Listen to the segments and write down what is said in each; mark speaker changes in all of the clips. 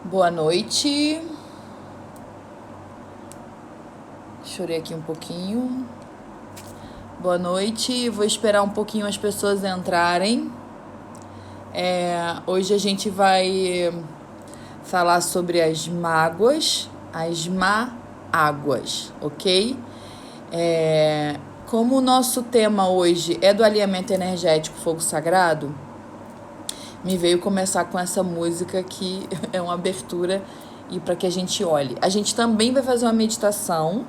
Speaker 1: Boa noite. Chorei aqui um pouquinho. Boa noite. Vou esperar um pouquinho as pessoas entrarem. Hoje a gente vai falar sobre as mágoas, as má-águas, ok? Como o nosso tema hoje é do alinhamento energético fogo sagrado, me veio começar com essa música que é uma abertura e para que a gente olhe. A gente também vai fazer uma meditação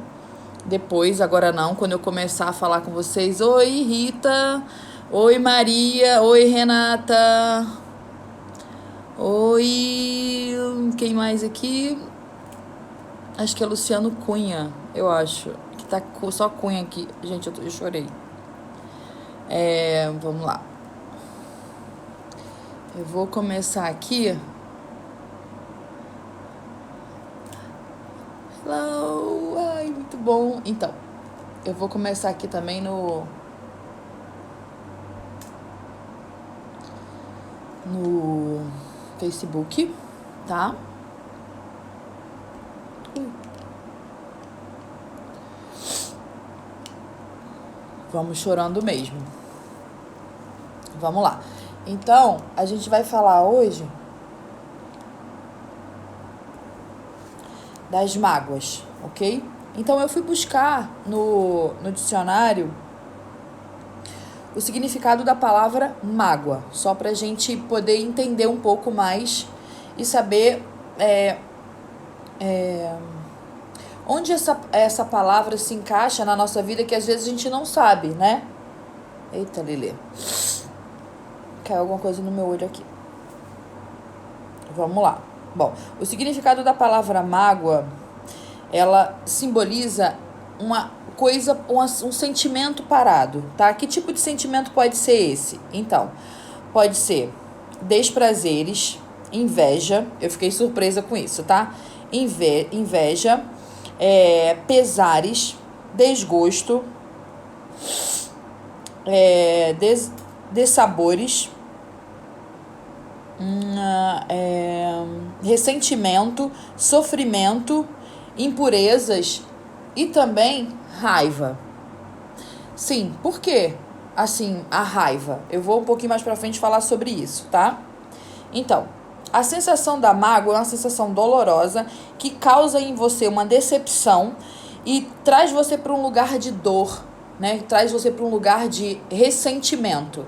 Speaker 1: depois, agora não, quando eu começar a falar com vocês. Oi, Rita. Oi, Maria. Oi, Renata. Oi, quem mais aqui? Acho que é Luciano Cunha, eu acho. Que tá só Cunha aqui. Gente, eu chorei. Vamos lá. Eu vou começar aqui. Hello! Ai, muito bom. Então, eu vou começar aqui também no Facebook, tá? Vamos chorando mesmo. Vamos lá. Então, a gente vai falar hoje das mágoas, ok? Então, eu fui buscar no dicionário o significado da palavra mágoa, só pra gente poder entender um pouco mais e saber onde essa palavra se encaixa na nossa vida, que às vezes a gente não sabe, né? Eita, Lelê. Caiu alguma coisa no meu olho aqui. Vamos lá. Bom, o significado da palavra mágoa, ela simboliza uma coisa, um sentimento parado, tá? Que tipo de sentimento pode ser esse? Então, pode ser desprazeres, inveja, eu fiquei surpresa com isso, tá? Inveja, pesares, desgosto, dessabores, ressentimento, sofrimento, impurezas e também raiva. Sim, por quê? Assim, a raiva. Eu vou um pouquinho mais pra frente falar sobre isso, tá? Então, a sensação da mágoa é uma sensação dolorosa que causa em você uma decepção e traz você para um lugar de dor, né? Traz você para um lugar de ressentimento,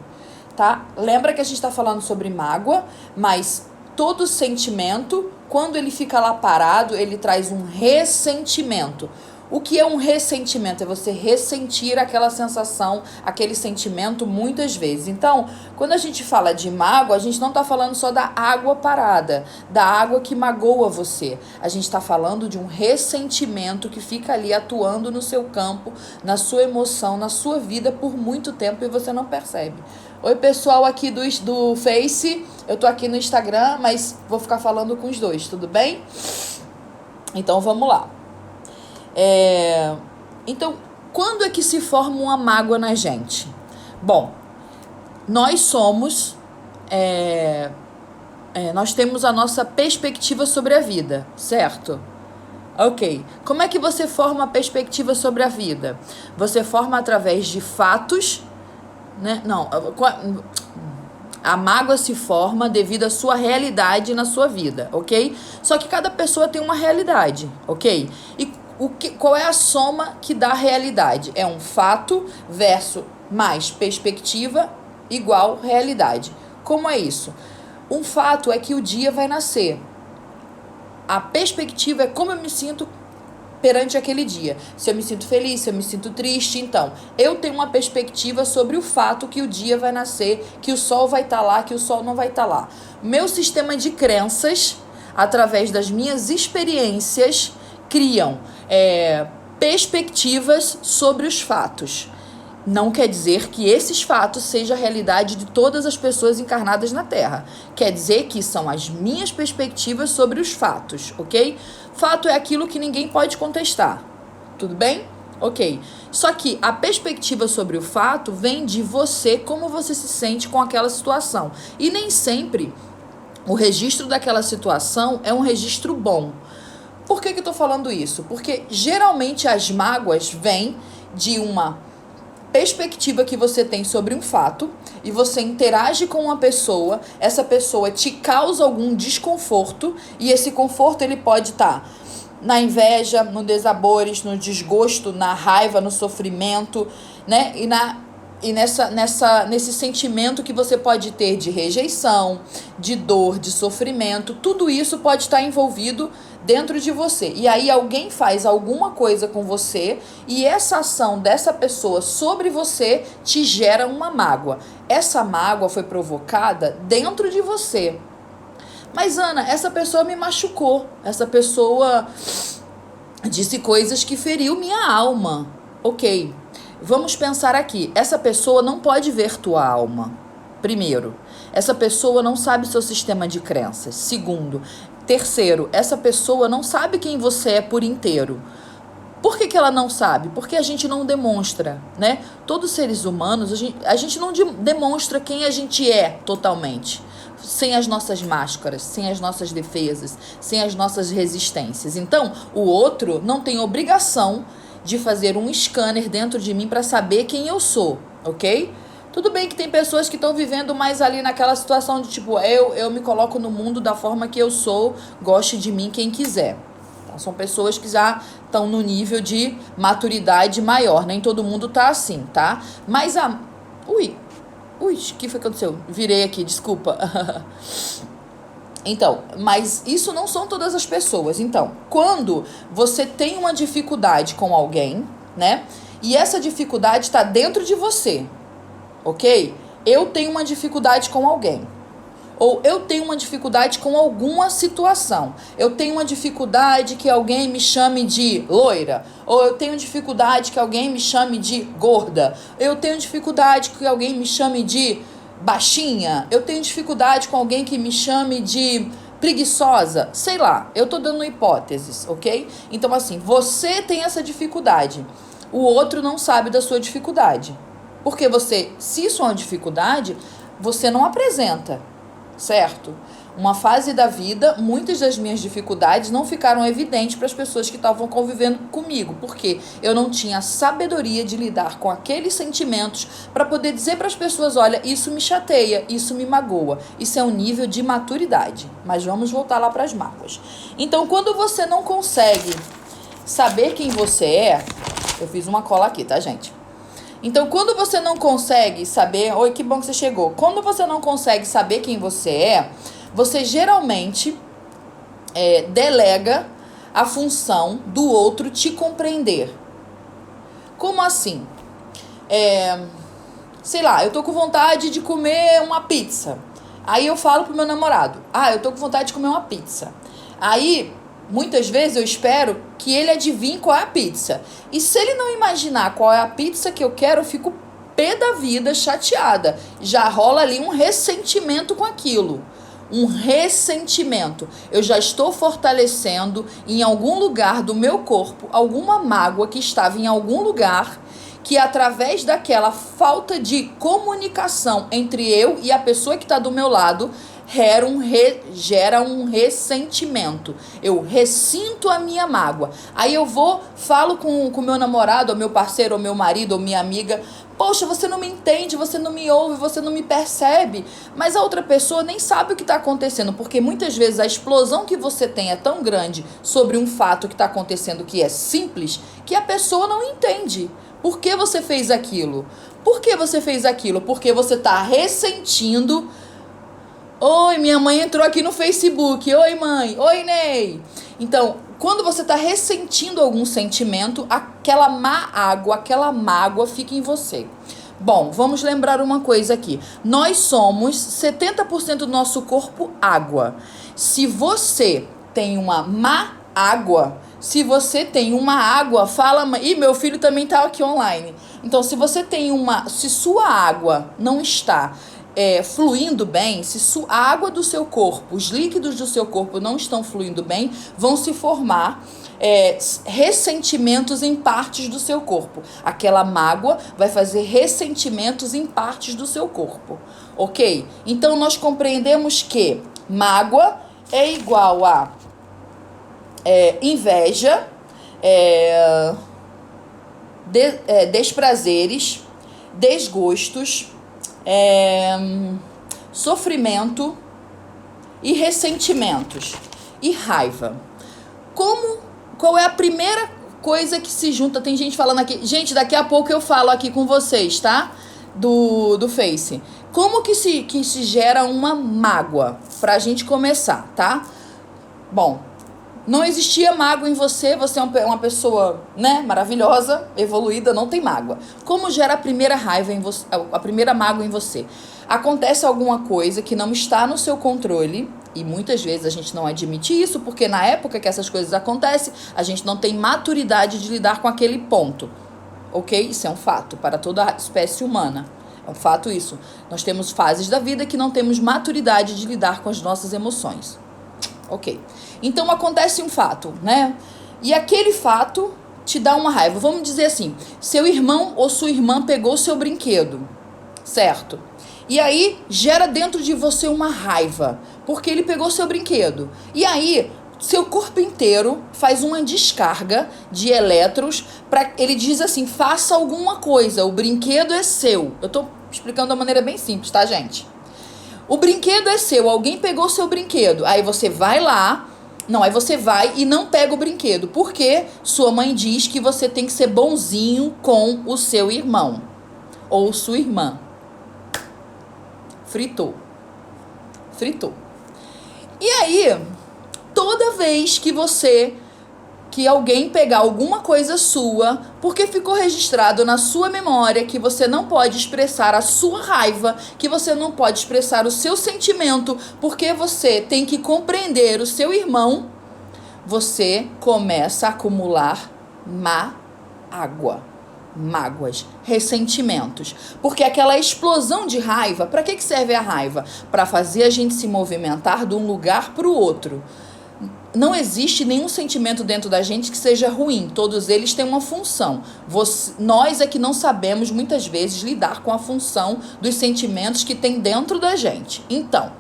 Speaker 1: tá? Lembra que a gente está falando sobre mágoa, mas todo sentimento, quando ele fica lá parado, ele traz um ressentimento. O que é um ressentimento? É você ressentir aquela sensação, aquele sentimento muitas vezes. Então, quando a gente fala de mágoa, a gente não está falando só da água parada, da água que magoa você. A gente está falando de um ressentimento que fica ali atuando no seu campo, na sua emoção, na sua vida por muito tempo e você não percebe. Oi, pessoal aqui do Face. Eu tô aqui no Instagram, mas vou ficar falando com os dois, tudo bem? Então, vamos lá. Então, quando é que se forma uma mágoa na gente? Bom, nós somos... nós temos a nossa perspectiva sobre a vida, certo? Ok. Como é que você forma a perspectiva sobre a vida? Você forma através de fatos, né? Não, a mágoa se forma devido à sua realidade na sua vida, ok? Só que cada pessoa tem uma realidade, ok? E qual é a soma que dá a realidade? É um fato versus mais perspectiva igual realidade. Como é isso? Um fato é que o dia vai nascer. A perspectiva é como eu me sinto perante aquele dia. Se eu me sinto feliz, se eu me sinto triste. Então, eu tenho uma perspectiva sobre o fato que o dia vai nascer, que o sol vai estar lá, que o sol não vai estar lá. Meu sistema de crenças, através das minhas experiências, criam perspectivas sobre os fatos. Não quer dizer que esses fatos sejam a realidade de todas as pessoas encarnadas na Terra. Quer dizer que são as minhas perspectivas sobre os fatos, ok? Fato é aquilo que ninguém pode contestar. Tudo bem? Ok. Só que a perspectiva sobre o fato vem de você, como você se sente com aquela situação. E nem sempre o registro daquela situação é um registro bom. Por que eu tô falando isso? Porque geralmente as mágoas vêm de uma perspectiva que você tem sobre um fato e você interage com uma pessoa, essa pessoa te causa algum desconforto e esse conforto ele pode estar na inveja, no desabores, no desgosto, na raiva, no sofrimento, né? E nesse sentimento que você pode ter de rejeição, de dor, de sofrimento, tudo isso pode estar envolvido dentro de você. E aí alguém faz alguma coisa com você e essa ação dessa pessoa sobre você te gera uma mágoa. Essa mágoa foi provocada dentro de você. Mas, Ana, essa pessoa me machucou. Essa pessoa disse coisas que feriu minha alma. Ok. Vamos pensar aqui. Essa pessoa não pode ver tua alma. Primeiro, essa pessoa não sabe seu sistema de crenças. Segundo, terceiro, essa pessoa não sabe quem você é por inteiro. Por que ela não sabe? Porque a gente não demonstra, né? Todos os seres humanos, a gente não demonstra quem a gente é totalmente. Sem as nossas máscaras, sem as nossas defesas, sem as nossas resistências. Então, o outro não tem obrigação de fazer um scanner dentro de mim para saber quem eu sou, ok? Tudo bem que tem pessoas que estão vivendo mais ali naquela situação de tipo, eu me coloco no mundo da forma que eu sou, goste de mim quem quiser. Então, são pessoas que já estão no nível de maturidade maior, nem todo mundo tá assim, tá? Mas Ui, o que foi que aconteceu? Virei aqui, desculpa. Então, mas isso não são todas as pessoas. Então, quando você tem uma dificuldade com alguém, né? E essa dificuldade está dentro de você, ok? Eu tenho uma dificuldade com alguém. Ou eu tenho uma dificuldade com alguma situação. Eu tenho uma dificuldade que alguém me chame de loira. Ou eu tenho dificuldade que alguém me chame de gorda. Eu tenho dificuldade que alguém me chame de baixinha. Eu tenho dificuldade com alguém que me chame de preguiçosa. Sei lá, eu tô dando hipóteses, ok? Então assim, você tem essa dificuldade. O outro não sabe da sua dificuldade. Porque você, se isso é uma dificuldade, você não apresenta. Certo? Uma fase da vida, muitas das minhas dificuldades não ficaram evidentes para as pessoas que estavam convivendo comigo, porque eu não tinha sabedoria de lidar com aqueles sentimentos para poder dizer para as pessoas, olha, isso me chateia, isso me magoa. Isso é um nível de maturidade. Mas vamos voltar lá para as mágoas. Então, quando você não consegue saber quem você é, eu fiz uma cola aqui, tá, gente? Então, quando você não consegue saber... Oi, que bom que você chegou. Quando você não consegue saber quem você é, você geralmente delega a função do outro te compreender. Como assim? Sei lá, eu tô com vontade de comer uma pizza. Aí eu falo pro meu namorado, eu tô com vontade de comer uma pizza. Aí... muitas vezes eu espero que ele adivinhe qual é a pizza. E se ele não imaginar qual é a pizza que eu quero, eu fico pé da vida, chateada. Já rola ali um ressentimento com aquilo. Um ressentimento. Eu já estou fortalecendo em algum lugar do meu corpo alguma mágoa que estava em algum lugar, que através daquela falta de comunicação entre eu e a pessoa que está do meu lado, gera um ressentimento. Eu ressinto a minha mágoa. Aí eu falo com o meu namorado, ou meu parceiro, ou meu marido, ou minha amiga. Poxa, você não me entende, você não me ouve, você não me percebe. Mas a outra pessoa nem sabe o que está acontecendo, porque muitas vezes a explosão que você tem é tão grande sobre um fato que está acontecendo que é simples, que a pessoa não entende. Por que você fez aquilo? Por que você fez aquilo? Porque você está ressentindo. Oi, minha mãe entrou aqui no Facebook. Oi, mãe. Oi, Ney. Então, quando você está ressentindo algum sentimento, aquela aquela mágoa fica em você. Bom, vamos lembrar uma coisa aqui. Nós somos 70% do nosso corpo água. Se você tem uma má água, se você tem uma água, fala... Ih, meu filho também tá aqui online. Então, se sua água não está... fluindo bem, se a água do seu corpo, os líquidos do seu corpo não estão fluindo bem, vão se formar ressentimentos em partes do seu corpo. Aquela mágoa vai fazer ressentimentos em partes do seu corpo, ok? Então nós compreendemos que Mágoa é igual a inveja, desprazeres, desgostos, sofrimento e ressentimentos e raiva. Qual é a primeira coisa que se junta? Tem gente falando aqui. Gente, daqui a pouco eu falo aqui com vocês, tá? Do Face. Como que se gera uma mágoa? Pra gente começar, tá? Bom, não existia mágoa em você. Você é uma pessoa, né, maravilhosa, evoluída, não tem mágoa. Como gera a primeira raiva em você, a primeira mágoa em você? Acontece alguma coisa que não está no seu controle. E muitas vezes a gente não admite isso, porque na época que essas coisas acontecem, a gente não tem maturidade de lidar com aquele ponto. Ok? Isso é um fato para toda a espécie humana. É um fato isso. Nós temos fases da vida que não temos maturidade de lidar com as nossas emoções. Ok. Então acontece um fato, né? E aquele fato te dá uma raiva. Vamos dizer assim, seu irmão ou sua irmã pegou seu brinquedo, certo? E aí gera dentro de você uma raiva, porque ele pegou seu brinquedo. E aí seu corpo inteiro faz uma descarga de elétrons para ele diz assim, faça alguma coisa, o brinquedo é seu. Eu tô explicando de uma maneira bem simples, tá, gente? O brinquedo é seu, alguém pegou seu brinquedo. Aí você vai lá, aí você vai e não pega o brinquedo, porque sua mãe diz que você tem que ser bonzinho com o seu irmão ou sua irmã. Fritou. E aí, toda vez que alguém pegar alguma coisa sua, porque ficou registrado na sua memória que você não pode expressar a sua raiva, que você não pode expressar o seu sentimento, porque você tem que compreender o seu irmão, você começa a acumular mágoas, ressentimentos. Porque aquela explosão de raiva, para que serve a raiva? Para fazer a gente se movimentar de um lugar para o outro. Não existe nenhum sentimento dentro da gente que seja ruim. Todos eles têm uma função. Nós é que não sabemos, muitas vezes, lidar com a função dos sentimentos que tem dentro da gente. Então,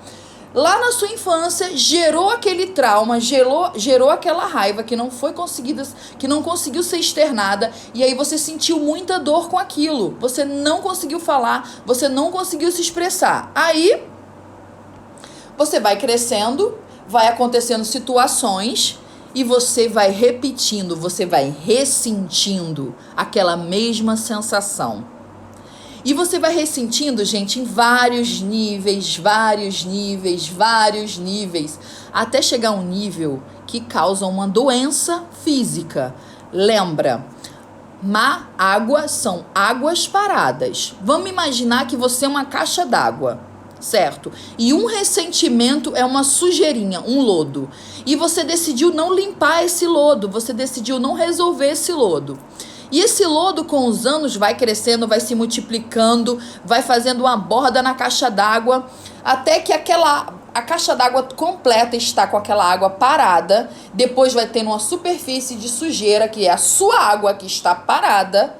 Speaker 1: lá na sua infância, gerou aquele trauma, gerou aquela raiva que não foi conseguida, que não conseguiu ser externada, e aí você sentiu muita dor com aquilo. Você não conseguiu falar, você não conseguiu se expressar. Aí, você vai crescendo, vai acontecendo situações e você vai repetindo, você vai ressentindo aquela mesma sensação. E você vai ressentindo, gente, em vários níveis, até chegar a um nível que causa uma doença física. Lembra, má água são águas paradas. Vamos imaginar que você é uma caixa d'água, certo? E um ressentimento é uma sujeirinha, um lodo. E você decidiu não limpar esse lodo, você decidiu não resolver esse lodo. E esse lodo com os anos vai crescendo, vai se multiplicando, vai fazendo uma borda na caixa d'água, até que a caixa d'água completa está com aquela água parada, depois vai tendo uma superfície de sujeira, que é a sua água que está parada,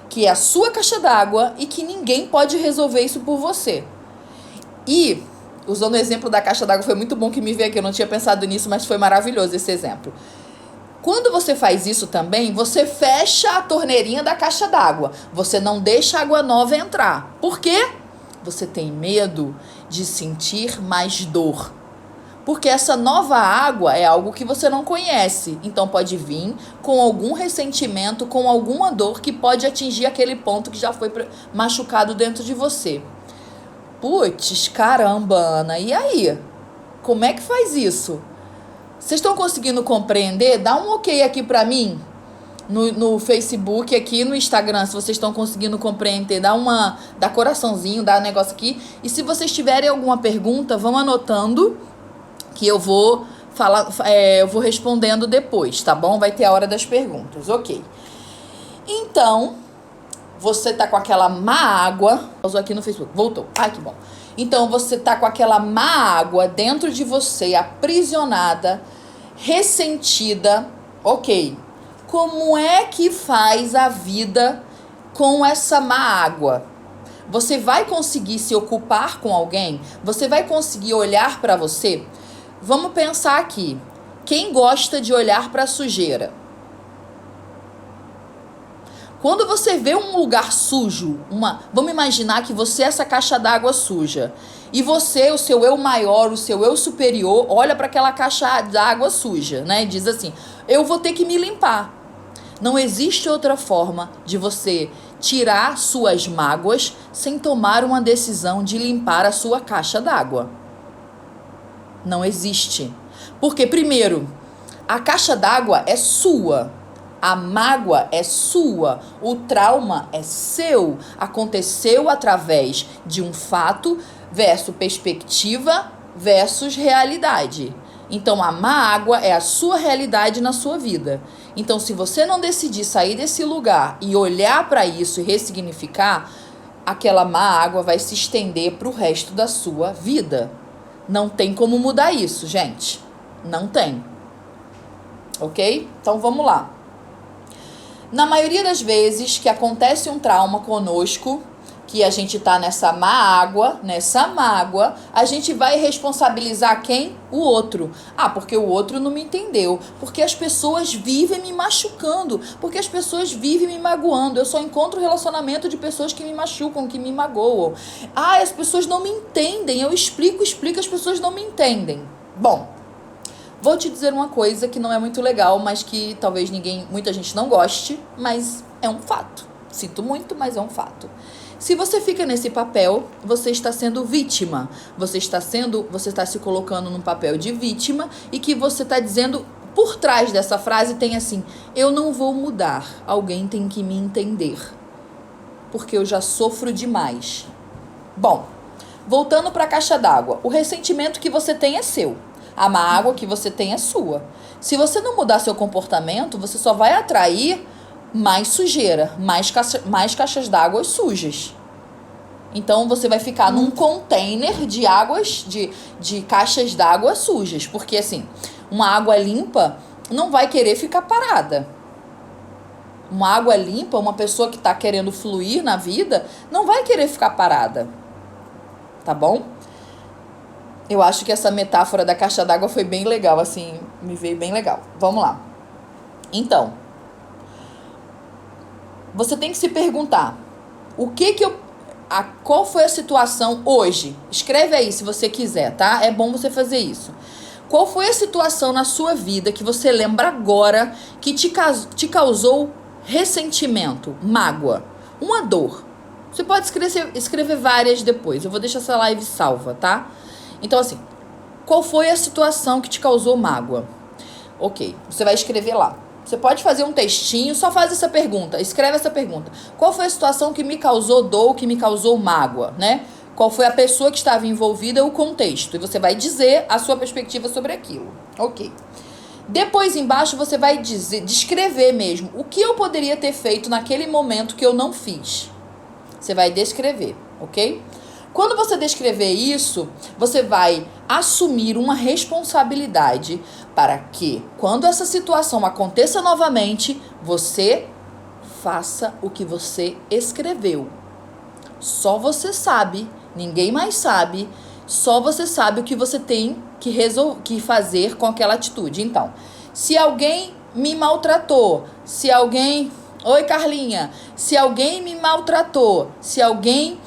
Speaker 1: que é a sua caixa d'água e que ninguém pode resolver isso por você. E, usando o exemplo da caixa d'água, foi muito bom que me veio aqui, eu não tinha pensado nisso, mas foi maravilhoso esse exemplo. Quando você faz isso também, você fecha a torneirinha da caixa d'água. Você não deixa a água nova entrar. Por quê? Você tem medo de sentir mais dor. Porque essa nova água é algo que você não conhece. Então pode vir com algum ressentimento, com alguma dor que pode atingir aquele ponto que já foi machucado dentro de você. Putz, caramba, Ana, e aí? Como é que faz isso? Vocês estão conseguindo compreender? Dá um ok aqui pra mim no Facebook, aqui no Instagram, se vocês estão conseguindo compreender. Dá coraçãozinho, dá um negócio aqui. E se vocês tiverem alguma pergunta, vão anotando que eu vou respondendo depois, tá bom? Vai ter a hora das perguntas, ok. Então, você tá com aquela má água. Pausou aqui no Facebook, voltou. Ai, que bom. Então, você tá com aquela má água dentro de você, aprisionada, ressentida. Ok. Como é que faz a vida com essa má água? Você vai conseguir se ocupar com alguém? Você vai conseguir olhar para você? Vamos pensar aqui. Quem gosta de olhar para a sujeira? Quando você vê um lugar sujo, vamos imaginar que você é essa caixa d'água suja. E você, o seu eu maior, o seu eu superior, olha para aquela caixa d'água suja, né? E diz assim: eu vou ter que me limpar. Não existe outra forma de você tirar suas mágoas sem tomar uma decisão de limpar a sua caixa d'água. Não existe. Porque, primeiro, a caixa d'água é sua. A mágoa é sua, o trauma é seu, aconteceu através de um fato versus perspectiva versus realidade. Então a mágoa é a sua realidade na sua vida. Então se você não decidir sair desse lugar e olhar para isso e ressignificar, aquela mágoa vai se estender para o resto da sua vida. Não tem como mudar isso, gente. Não tem. Ok? Então vamos lá. Na maioria das vezes que acontece um trauma conosco, que a gente tá nessa mágoa, a gente vai responsabilizar quem? O outro. Ah, porque o outro não me entendeu. Porque as pessoas vivem me machucando. Porque as pessoas vivem me magoando. Eu só encontro relacionamento de pessoas que me machucam, que me magoam. Ah, as pessoas não me entendem. Eu explico, as pessoas não me entendem. Bom, vou te dizer uma coisa que não é muito legal, mas que talvez muita gente não goste, mas é um fato. Sinto muito, mas é um fato. Se você fica nesse papel, você está sendo vítima. Você está se colocando num papel de vítima e que você está dizendo, por trás dessa frase tem assim: eu não vou mudar, alguém tem que me entender, porque eu já sofro demais. Bom, voltando para a caixa d'água, o ressentimento que você tem é seu. A mágoa que você tem é sua. Se você não mudar seu comportamento, você só vai atrair mais sujeira, mais caixas d'água sujas. Então você vai ficar num container de águas, de caixas d'água sujas. Porque assim, uma água limpa não vai querer ficar parada. Uma água limpa, uma pessoa que está querendo fluir na vida, não vai querer ficar parada. Tá bom? Eu acho que essa metáfora da caixa d'água foi bem legal, assim, me veio bem legal. Vamos lá. Então, você tem que se perguntar, qual foi a situação hoje? Escreve aí se você quiser, tá? É bom você fazer isso. Qual foi a situação na sua vida que você lembra agora que te causou ressentimento, mágoa, uma dor? Você pode escrever várias depois. Eu vou deixar essa live salva, tá? Então, assim, qual foi a situação que te causou mágoa? Ok, você vai escrever lá. Você pode fazer um textinho, só faz essa pergunta, escreve essa pergunta. Qual foi a situação que me causou dor, que me causou mágoa, né? Qual foi a pessoa que estava envolvida, o contexto. E você vai dizer a sua perspectiva sobre aquilo. Ok. Depois, embaixo, você vai descrever mesmo o que eu poderia ter feito naquele momento que eu não fiz. Você vai descrever, ok? Quando você descrever isso, você vai assumir uma responsabilidade para que, quando essa situação aconteça novamente, você faça o que você escreveu. Só você sabe, ninguém mais sabe, só você sabe o que você tem que fazer com aquela atitude. Então, se alguém me maltratou, Oi, Carlinha. Se alguém me maltratou, se alguém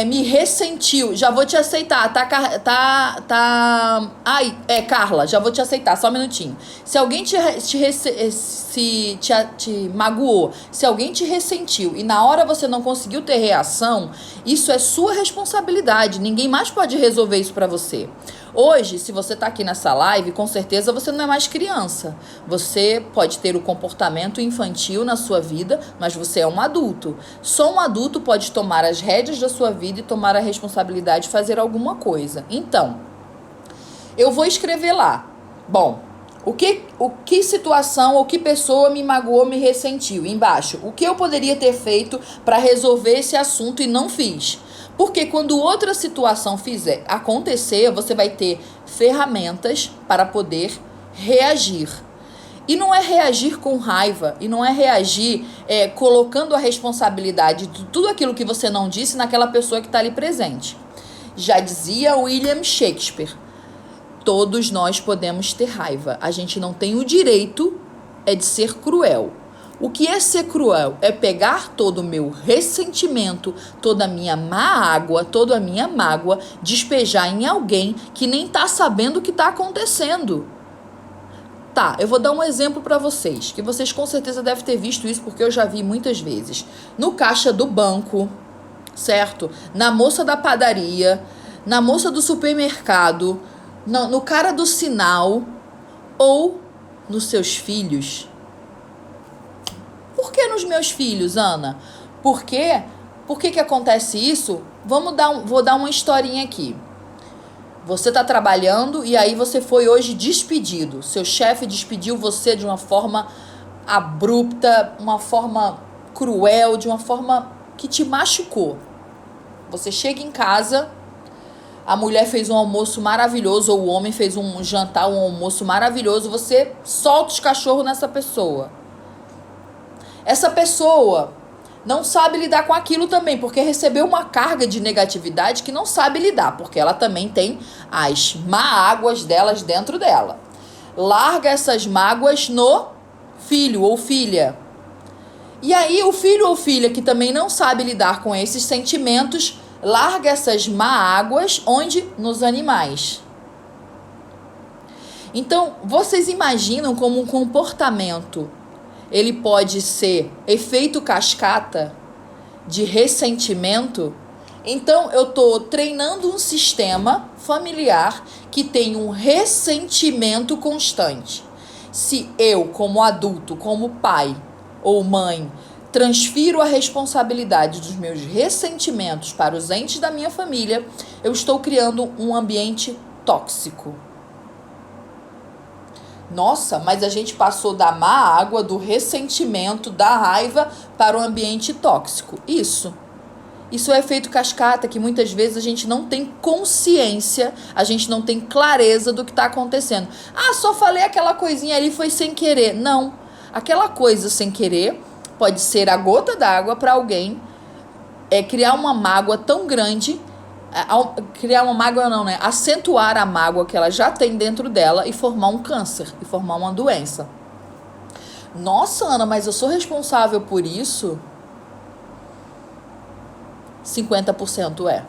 Speaker 1: me ressentiu, já vou te aceitar, Ai, Carla, já vou te aceitar, só um minutinho. Se alguém te magoou, se alguém te ressentiu e na hora você não conseguiu ter reação, isso é sua responsabilidade, ninguém mais pode resolver isso pra você. Hoje, se você tá aqui nessa live, com certeza você não é mais criança. Você pode ter o comportamento infantil na sua vida, mas você é um adulto. Só um adulto pode tomar as rédeas da sua vida e tomar a responsabilidade de fazer alguma coisa. Então, eu vou escrever lá. Bom, o que situação ou que pessoa me magoou, me ressentiu? Embaixo, o que eu poderia ter feito para resolver esse assunto e não fiz? Porque quando outra situação acontecer, você vai ter ferramentas para poder reagir. E não é reagir com raiva, e não é reagir colocando a responsabilidade de tudo aquilo que você não disse naquela pessoa que está ali presente. Já dizia William Shakespeare, todos nós podemos ter raiva, a gente não tem o direito de ser cruel. O que é ser cruel? É pegar todo o meu ressentimento, toda a minha má água, toda a minha mágoa, despejar em alguém que nem tá sabendo o que tá acontecendo. Tá, eu vou dar um exemplo para vocês, que vocês com certeza devem ter visto isso, porque eu já vi muitas vezes. No caixa do banco, certo? Na moça da padaria, na moça do supermercado, no cara do sinal ou nos seus filhos. Por que nos meus filhos, Ana? Por quê? Por que acontece isso? Vou dar uma historinha aqui. Você está trabalhando e aí você foi hoje despedido. Seu chefe despediu você de uma forma abrupta, uma forma cruel, de uma forma que te machucou. Você chega em casa, a mulher fez um almoço maravilhoso, ou o homem fez um jantar, um almoço maravilhoso, você solta os cachorros nessa pessoa. Essa pessoa não sabe lidar com aquilo também, porque recebeu uma carga de negatividade que não sabe lidar, porque ela também tem as mágoas delas dentro dela. Larga essas mágoas no filho ou filha. E aí o filho ou filha que também não sabe lidar com esses sentimentos, larga essas mágoas onde? Nos animais. Então, vocês imaginam como um comportamento ele pode ser efeito cascata de ressentimento? Então, eu estou treinando um sistema familiar que tem um ressentimento constante. Se eu, como adulto, como pai ou mãe, transfiro a responsabilidade dos meus ressentimentos para os entes da minha família, eu estou criando um ambiente tóxico. Nossa, mas a gente passou da má água, do ressentimento, da raiva para o ambiente tóxico. Isso é efeito cascata, que muitas vezes a gente não tem consciência, a gente não tem clareza do que está acontecendo. Ah, só falei aquela coisinha ali, foi sem querer. Não, aquela coisa sem querer pode ser a gota d'água para alguém criar uma mágoa tão grande, criar uma mágoa não, né? Acentuar a mágoa que ela já tem dentro dela e formar um câncer, e formar uma doença. Nossa, Ana, mas eu sou responsável por isso? 50% é.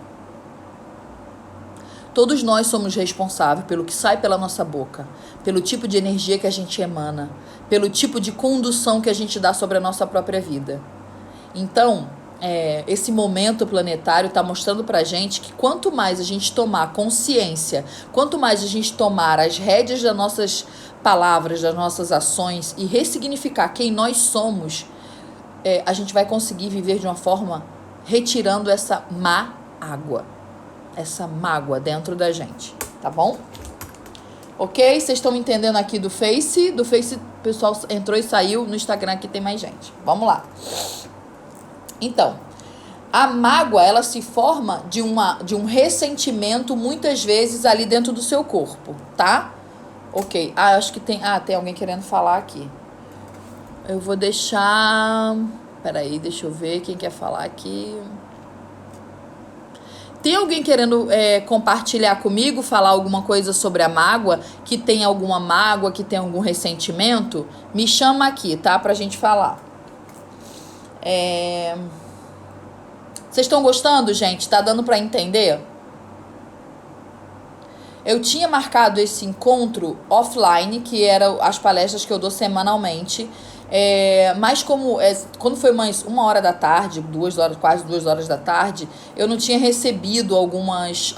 Speaker 1: Todos nós somos responsáveis pelo que sai pela nossa boca, pelo tipo de energia que a gente emana, pelo tipo de condução que a gente dá sobre a nossa própria vida. Então, esse momento planetário está mostrando pra gente que quanto mais a gente tomar consciência, quanto mais a gente tomar as rédeas das nossas palavras, das nossas ações e ressignificar quem nós somos, a gente vai conseguir viver de uma forma retirando essa má água, essa mágoa dentro da gente, tá bom? Ok? Vocês estão entendendo aqui do Face? Do Face o pessoal entrou e saiu, no Instagram aqui tem mais gente. Vamos lá. Então, a mágoa, ela se forma de um ressentimento, muitas vezes, ali dentro do seu corpo, tá? Ok. Acho que tem alguém querendo falar aqui. Eu vou deixar... Peraí, deixa eu ver quem quer falar aqui. Tem alguém querendo compartilhar comigo, falar alguma coisa sobre a mágoa? Que tem alguma mágoa, que tem algum ressentimento? Me chama aqui, tá? Pra gente falar. Vocês estão gostando, gente? Tá dando pra entender? Eu tinha marcado esse encontro offline, que eram as palestras que eu dou semanalmente. Mas quando foi uma hora da tarde, 2 horas, quase 2 horas da tarde, eu não tinha recebido alguns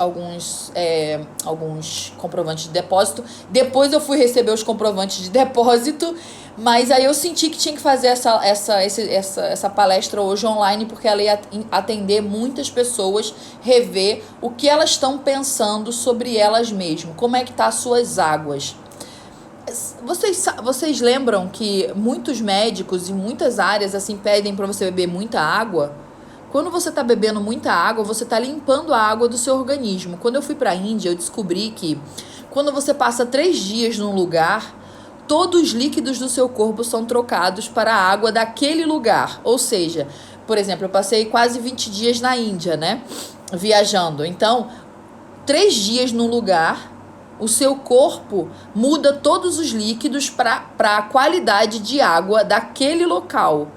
Speaker 1: comprovantes de depósito. Depois eu fui receber os comprovantes de depósito, mas aí eu senti que tinha que fazer essa palestra hoje online, porque ela ia atender muitas pessoas, rever o que elas estão pensando sobre elas mesmas, como é que tá as suas águas. Vocês lembram que muitos médicos em muitas áreas assim pedem para você beber muita água? Quando você está bebendo muita água, você está limpando a água do seu organismo. Quando eu fui para a Índia, eu descobri que quando você passa 3 dias num lugar, todos os líquidos do seu corpo são trocados para a água daquele lugar. Ou seja, por exemplo, eu passei quase 20 dias na Índia, né? Viajando. Então, 3 dias num lugar, o seu corpo muda todos os líquidos para a qualidade de água daquele local.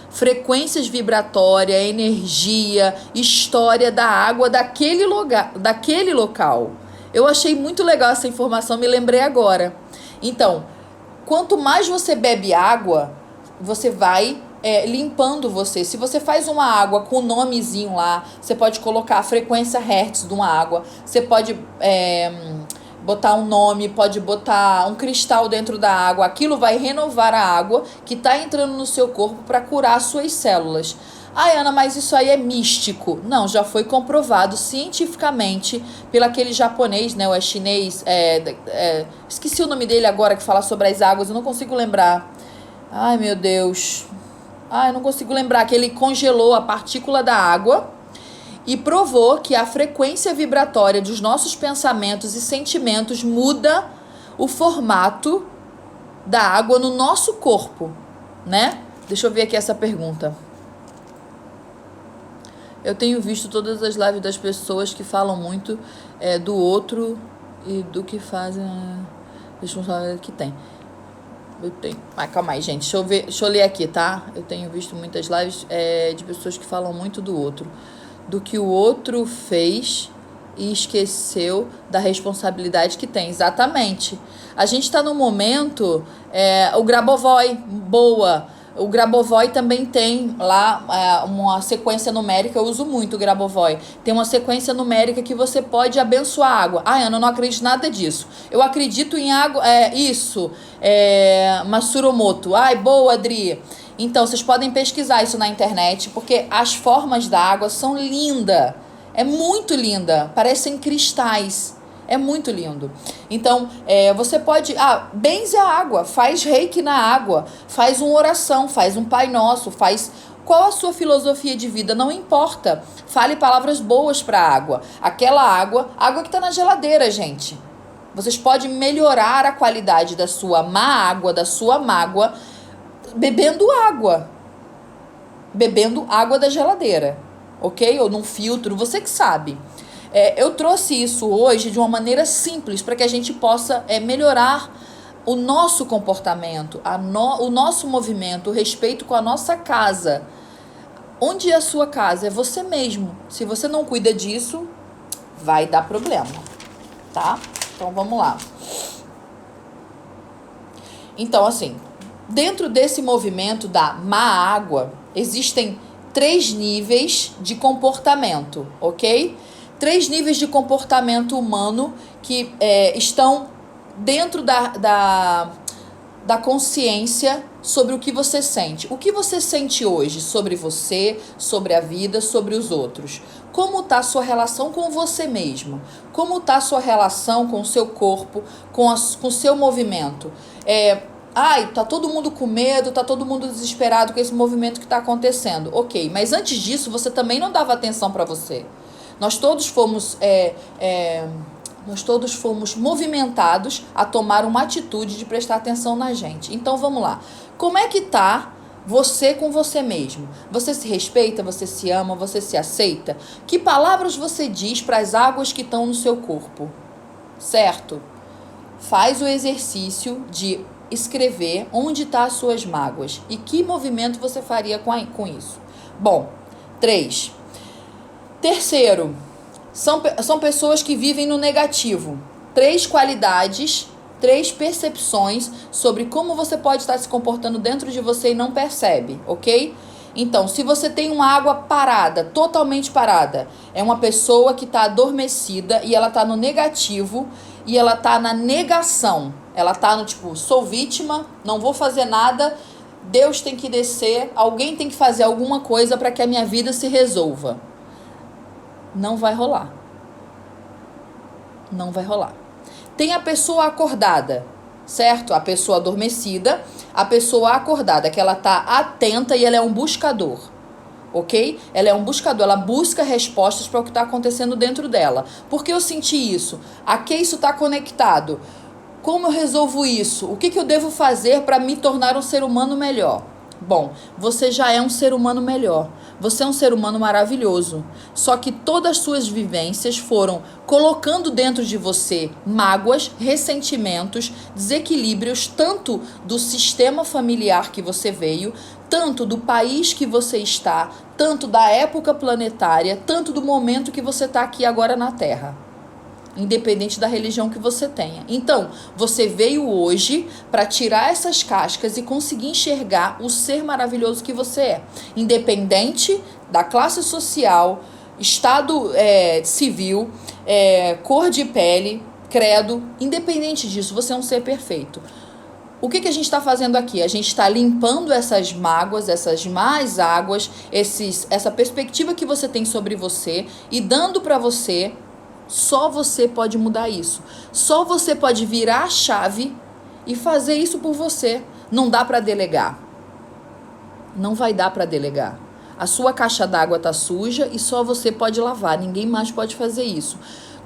Speaker 1: Frequências vibratórias, energia, história da água daquele lugar, daquele local. Eu achei muito legal essa informação, me lembrei agora. Então, quanto mais você bebe água, você vai limpando você. Se você faz uma água com o nomezinho lá, você pode colocar a frequência hertz de uma água, você pode botar um nome, pode botar um cristal dentro da água, aquilo vai renovar a água que está entrando no seu corpo para curar as suas células. Ai, Ana, mas isso aí é místico. Não, já foi comprovado cientificamente pelo aquele japonês, né, ou é chinês, esqueci o nome dele agora, que fala sobre as águas, eu não consigo lembrar. Ai, meu Deus. Ai, eu não consigo lembrar, que ele congelou a partícula da água e provou que a frequência vibratória dos nossos pensamentos e sentimentos muda o formato da água no nosso corpo, né? Deixa eu ver aqui essa pergunta. Eu tenho visto todas as lives das pessoas que falam muito do outro e do que fazem responsabilidade que tem. Eu tenho. Mas calma aí, gente. Deixa eu ler aqui, tá? Eu tenho visto muitas lives de pessoas que falam muito do outro. Do que o outro fez e esqueceu da responsabilidade que tem. Exatamente. A gente está no momento... o Grabovoi, boa. O Grabovoi também tem lá uma sequência numérica, eu uso muito o Grabovoi. Tem uma sequência numérica que você pode abençoar a água. Ah, Ana, eu não acredito em nada disso. Eu acredito em água... Masuromoto. Ai, boa, Adri. Então, vocês podem pesquisar isso na internet, porque as formas da água são lindas. É muito linda. Parecem cristais. É muito lindo. Então, você pode... benze a água. Faz reiki na água. Faz uma oração. Faz um Pai Nosso. Faz... Qual a sua filosofia de vida? Não importa. Fale palavras boas para a água. Aquela água que está na geladeira, gente. Vocês podem melhorar a qualidade da sua má água, da sua mágoa, bebendo água. Bebendo água da geladeira. Ok? Ou num filtro. Você que sabe. Eu trouxe isso hoje de uma maneira simples para que a gente possa melhorar o nosso comportamento, o nosso movimento, o respeito com a nossa casa. Onde é a sua casa? É você mesmo. Se você não cuida disso, vai dar problema, tá? Então vamos lá. Então, assim, dentro desse movimento da má água, existem 3 níveis de comportamento, ok? 3 níveis de comportamento humano que estão dentro da consciência sobre o que você sente. O que você sente hoje sobre você, sobre a vida, sobre os outros? Como está a sua relação com você mesmo? Como está a sua relação com o seu corpo, com o seu movimento? Tá todo mundo com medo, tá todo mundo desesperado com esse movimento que está acontecendo. Ok, mas antes disso você também não dava atenção para você. Nós todos fomos movimentados a tomar uma atitude de prestar atenção na gente. Então vamos lá. Como é que tá você com você mesmo? Você se respeita, você se ama, você se aceita? Que palavras você diz para as águas que estão no seu corpo? Certo? Faz o exercício de escrever onde estão as suas mágoas e que movimento você faria com isso. Bom, 3. Terceiro, são pessoas que vivem no negativo. 3 qualidades, 3 percepções sobre como você pode estar se comportando dentro de você e não percebe, ok? Então, se você tem uma água parada, totalmente parada, é uma pessoa que está adormecida e ela está no negativo e ela está na negação. Ela está no tipo, sou vítima, não vou fazer nada, Deus tem que descer, alguém tem que fazer alguma coisa para que a minha vida se resolva. Não vai rolar. Não vai rolar. Tem a pessoa acordada, certo? A pessoa adormecida, a pessoa acordada, que ela tá atenta e ela é um buscador, ok? Ela é um buscador, ela busca respostas para o que está acontecendo dentro dela. Por que eu senti isso? A que isso está conectado? Como eu resolvo isso? O que eu devo fazer para me tornar um ser humano melhor? Bom, você já é um ser humano melhor. Você é um ser humano maravilhoso. Só que todas as suas vivências foram colocando dentro de você mágoas, ressentimentos, desequilíbrios, tanto do sistema familiar que você veio, tanto do país que você está, tanto da época planetária, tanto do momento que você está aqui agora na Terra. Independente da religião que você tenha. Então, você veio hoje para tirar essas cascas e conseguir enxergar o ser maravilhoso que você é. Independente da classe social, estado civil, cor de pele, credo, independente disso, você é um ser perfeito. O que a gente está fazendo aqui? A gente está limpando essas mágoas, essas más águas, essa perspectiva que você tem sobre você e dando para você. Só você pode mudar isso. Só você pode virar a chave e fazer isso por você. Não dá para delegar. Não vai dar para delegar. A sua caixa d'água tá suja e só você pode lavar. Ninguém mais pode fazer isso.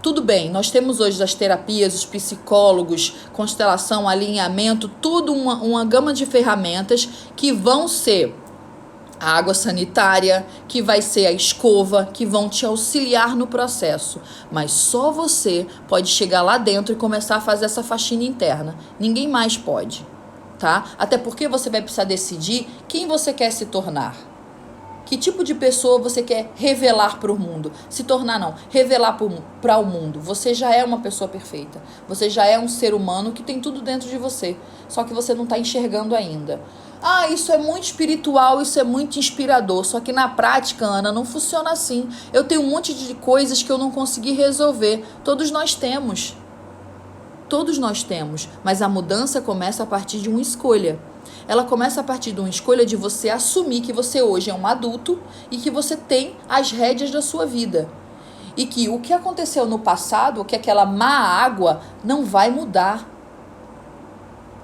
Speaker 1: Tudo bem, nós temos hoje as terapias, os psicólogos, constelação, alinhamento, tudo uma gama de ferramentas que vão ser a água sanitária, que vai ser a escova, que vão te auxiliar no processo. Mas só você pode chegar lá dentro e começar a fazer essa faxina interna. Ninguém mais pode, tá? Até porque você vai precisar decidir quem você quer se tornar. Que tipo de pessoa você quer revelar para o mundo? Se tornar não, revelar para o mundo. Você já é uma pessoa perfeita. Você já é um ser humano que tem tudo dentro de você. Só que você não está enxergando ainda. Ah, isso é muito espiritual, isso é muito inspirador. Só que na prática, Ana, não funciona assim. Eu tenho um monte de coisas que eu não consegui resolver. Todos nós temos. Todos nós temos. Mas a mudança começa a partir de uma escolha. Ela começa a partir de uma escolha de você assumir que você hoje é um adulto e que você tem as rédeas da sua vida. E que o que aconteceu no passado, que aquela má água, não vai mudar.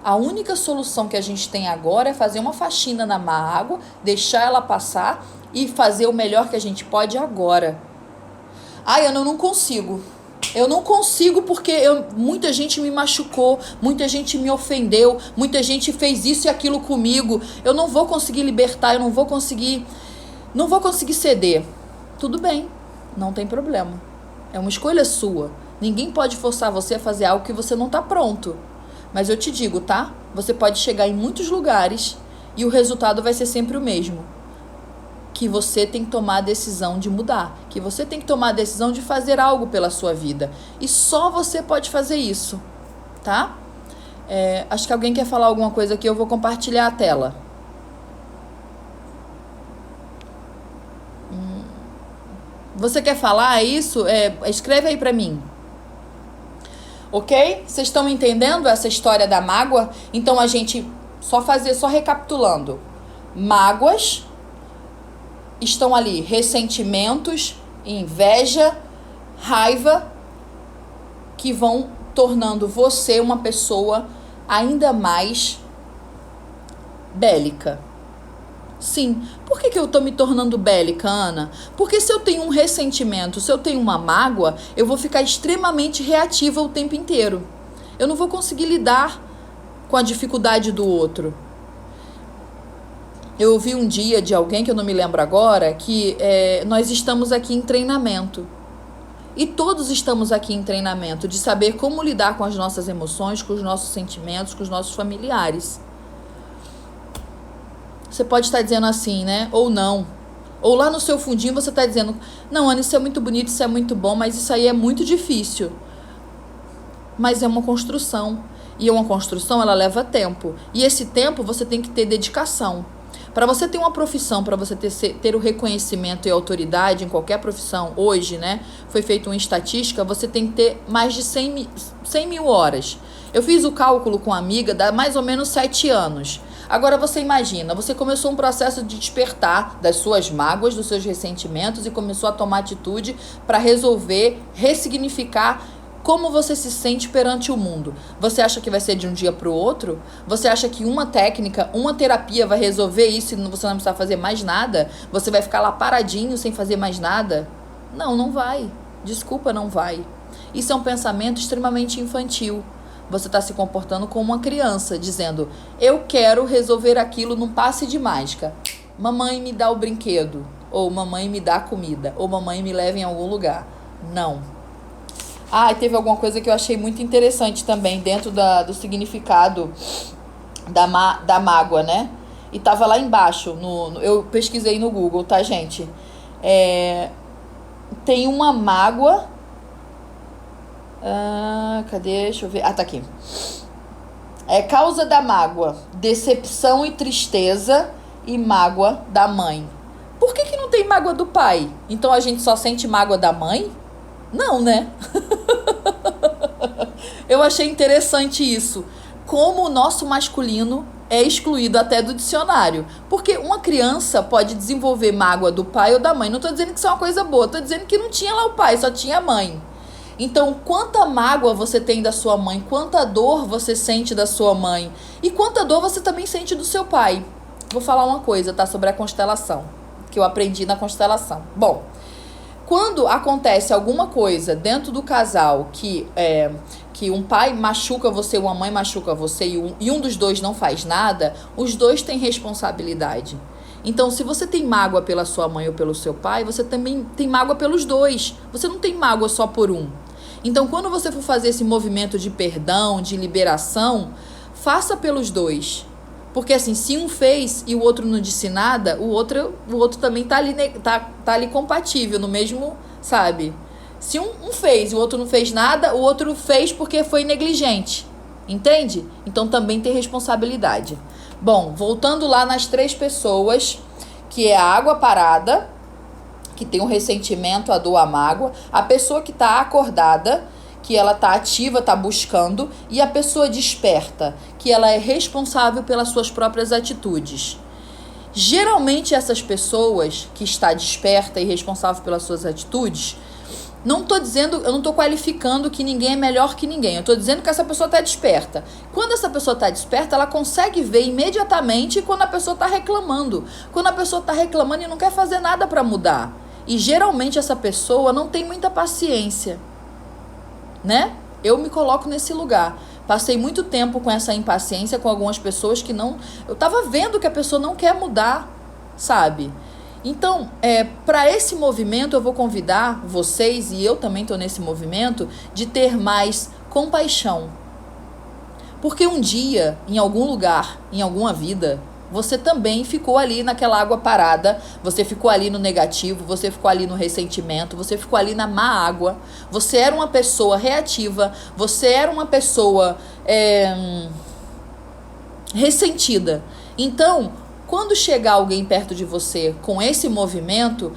Speaker 1: A única solução que a gente tem agora é fazer uma faxina na má água, deixar ela passar e fazer o melhor que a gente pode agora. Ai, Ana, eu não consigo. Eu não consigo porque muita gente me machucou, muita gente me ofendeu, muita gente fez isso e aquilo comigo. Eu não vou conseguir libertar, eu não vou conseguir ceder. Tudo bem, não tem problema. É uma escolha sua. Ninguém pode forçar você a fazer algo que você não está pronto. Mas eu te digo, tá? Você pode chegar em muitos lugares e o resultado vai ser sempre o mesmo. Que você tem que tomar a decisão de mudar. Que você tem que tomar a decisão de fazer algo pela sua vida. E só você pode fazer isso, tá? Acho que alguém quer falar alguma coisa aqui, eu vou compartilhar a tela. Você quer falar isso? Escreve aí pra mim. Ok? Vocês estão entendendo essa história da mágoa? Então a gente só recapitulando. Mágoas estão ali, ressentimentos, inveja, raiva, que vão tornando você uma pessoa ainda mais bélica. Sim. Por que eu tô me tornando bélica, Ana? Porque se eu tenho um ressentimento, se eu tenho uma mágoa, eu vou ficar extremamente reativa o tempo inteiro. Eu não vou conseguir lidar com a dificuldade do outro. Eu ouvi um dia de alguém, que eu não me lembro agora, que nós estamos aqui em treinamento. E todos estamos aqui em treinamento de saber como lidar com as nossas emoções, com os nossos sentimentos, com os nossos familiares. Você pode estar dizendo assim, né? Ou não. Ou lá no seu fundinho você está dizendo, não, Ana, isso é muito bonito, isso é muito bom, mas isso aí é muito difícil. Mas é uma construção. E uma construção, ela leva tempo. E esse tempo você tem que ter dedicação. Para você ter uma profissão, para você ter o reconhecimento e autoridade em qualquer profissão, hoje, né? Foi feita uma estatística, você tem que ter mais de 100 mil horas. Eu fiz o cálculo com uma amiga, dá mais ou menos 7 anos. Agora você imagina, você começou um processo de despertar das suas mágoas, dos seus ressentimentos e começou a tomar atitude para resolver, ressignificar como você se sente perante o mundo. Você acha que vai ser de um dia para o outro? Você acha que uma técnica, uma terapia vai resolver isso e você não precisa fazer mais nada? Você vai ficar lá paradinho sem fazer mais nada? Não, não vai. Desculpa, não vai. Isso é um pensamento extremamente infantil. você está se comportando como uma criança, dizendo, eu quero resolver aquilo num passe de mágica. Mamãe me dá o brinquedo, ou mamãe me dá a comida, ou mamãe me leva em algum lugar. Não. Ah, e teve alguma coisa que eu achei muito interessante também, dentro do significado da mágoa, né? E tava lá embaixo, eu pesquisei no Google, tá, gente? Tem uma mágoa... cadê? Deixa eu ver. Tá aqui. Causa da mágoa, decepção e tristeza e mágoa da mãe. Por que não tem mágoa do pai? Então a gente só sente mágoa da mãe? Não, né? Eu achei interessante isso. Como o nosso masculino é excluído até do dicionário. Porque uma criança pode desenvolver mágoa do pai ou da mãe. Não tô dizendo que isso é uma coisa boa. Tô dizendo que não tinha lá o pai, só tinha a mãe. Então, quanta mágoa você tem da sua mãe, quanta dor você sente da sua mãe e quanta dor você também sente do seu pai. Vou falar uma coisa, tá? Sobre a constelação, que eu aprendi na constelação. Bom, quando acontece alguma coisa dentro do casal que um pai machuca você, uma mãe machuca você e um dos dois não faz nada, os dois têm responsabilidade. Então, se você tem mágoa pela sua mãe ou pelo seu pai, você também tem mágoa pelos dois. Você não tem mágoa só por um. Então, quando você for fazer esse movimento de perdão, de liberação, faça pelos dois. Porque assim, se um fez e o outro não disse nada, o outro também tá ali compatível, no mesmo, sabe? Se um fez e o outro não fez nada, o outro fez porque foi negligente. Entende? Então também tem responsabilidade. Bom, voltando lá nas 3 pessoas, que é a água parada, que tem o ressentimento, a dor, a mágoa, a pessoa que está acordada, que ela está ativa, está buscando, e a pessoa desperta, que ela é responsável pelas suas próprias atitudes. Geralmente essas pessoas que está desperta e responsável pelas suas atitudes, eu não estou qualificando que ninguém é melhor que ninguém. Eu estou dizendo que essa pessoa está desperta. Quando essa pessoa está desperta, ela consegue ver imediatamente quando a pessoa está reclamando. Quando a pessoa está reclamando e não quer fazer nada para mudar. E geralmente essa pessoa não tem muita paciência, né? Eu me coloco nesse lugar. Passei muito tempo com essa impaciência com algumas pessoas que não... Eu estava vendo que a pessoa não quer mudar, sabe? Então, para esse movimento, eu vou convidar vocês, e eu também estou nesse movimento, de ter mais compaixão. Porque um dia, em algum lugar, em alguma vida, você também ficou ali naquela água parada, você ficou ali no negativo, você ficou ali no ressentimento, você ficou ali na má água, você era uma pessoa reativa, você era uma pessoa ressentida. Então, quando chegar alguém perto de você com esse movimento,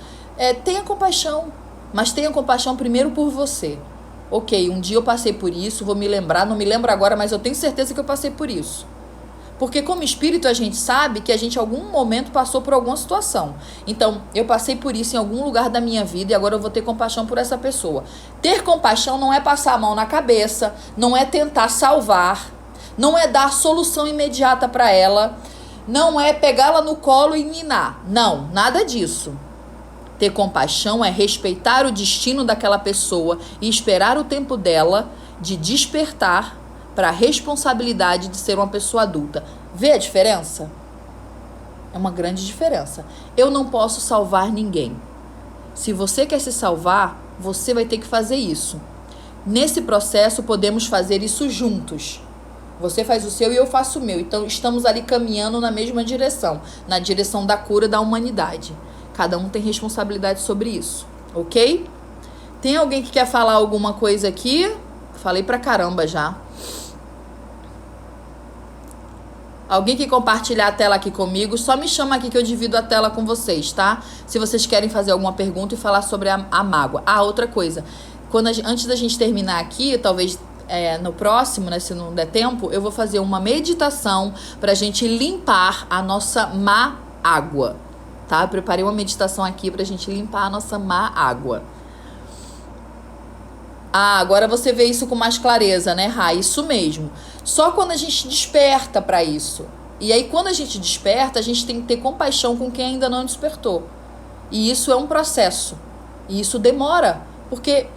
Speaker 1: tenha compaixão, mas tenha compaixão primeiro por você. Ok, um dia eu passei por isso, vou me lembrar, não me lembro agora, mas eu tenho certeza que eu passei por isso. Porque como espírito a gente sabe que a gente em algum momento passou por alguma situação. Então, eu passei por isso em algum lugar da minha vida e agora eu vou ter compaixão por essa pessoa. Ter compaixão não é passar a mão na cabeça, não é tentar salvar, não é dar solução imediata para ela, não é pegá-la no colo e ninar. Não, nada disso. Ter compaixão é respeitar o destino daquela pessoa e esperar o tempo dela de despertar para a responsabilidade de ser uma pessoa adulta. Vê a diferença? É uma grande diferença. Eu não posso salvar ninguém. Se você quer se salvar, você vai ter que fazer isso. Nesse processo, podemos fazer isso juntos. Você faz o seu e eu faço o meu. Então, estamos ali caminhando na mesma direção, na direção da cura da humanidade. Cada um tem responsabilidade sobre isso, ok? Tem alguém que quer falar alguma coisa aqui? Falei pra caramba já. Alguém que compartilhar a tela aqui comigo, só me chama aqui que eu divido a tela com vocês, tá? Se vocês querem fazer alguma pergunta e falar sobre a mágoa. Outra coisa. Antes da gente terminar aqui, talvez no próximo, né, se não der tempo, eu vou fazer uma meditação pra gente limpar a nossa má água, tá? Eu preparei uma meditação aqui pra gente limpar a nossa má água. Agora você vê isso com mais clareza, né, Rai? Isso mesmo. Só quando a gente desperta para isso. E aí, quando a gente desperta, a gente tem que ter compaixão com quem ainda não despertou. E isso é um processo. E isso demora. Porque,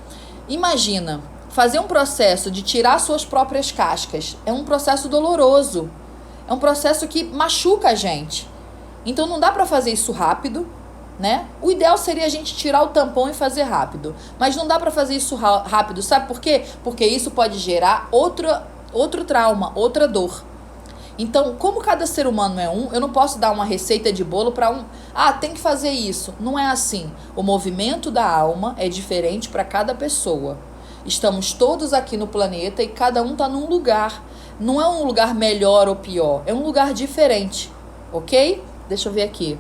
Speaker 1: imagina, fazer um processo de tirar suas próprias cascas é um processo doloroso. É um processo que machuca a gente. Então não dá para fazer isso rápido, né? O ideal seria a gente tirar o tampão e fazer rápido. Mas não dá para fazer isso rápido. Sabe por quê? Porque isso pode gerar outro trauma, outra dor. Então, como cada ser humano é um, eu não posso dar uma receita de bolo para um... Ah, tem que fazer isso. Não é assim. O movimento da alma é diferente para cada pessoa. Estamos todos aqui no planeta e cada um está num lugar. Não é um lugar melhor ou pior. É um lugar diferente. Ok? Deixa eu ver aqui.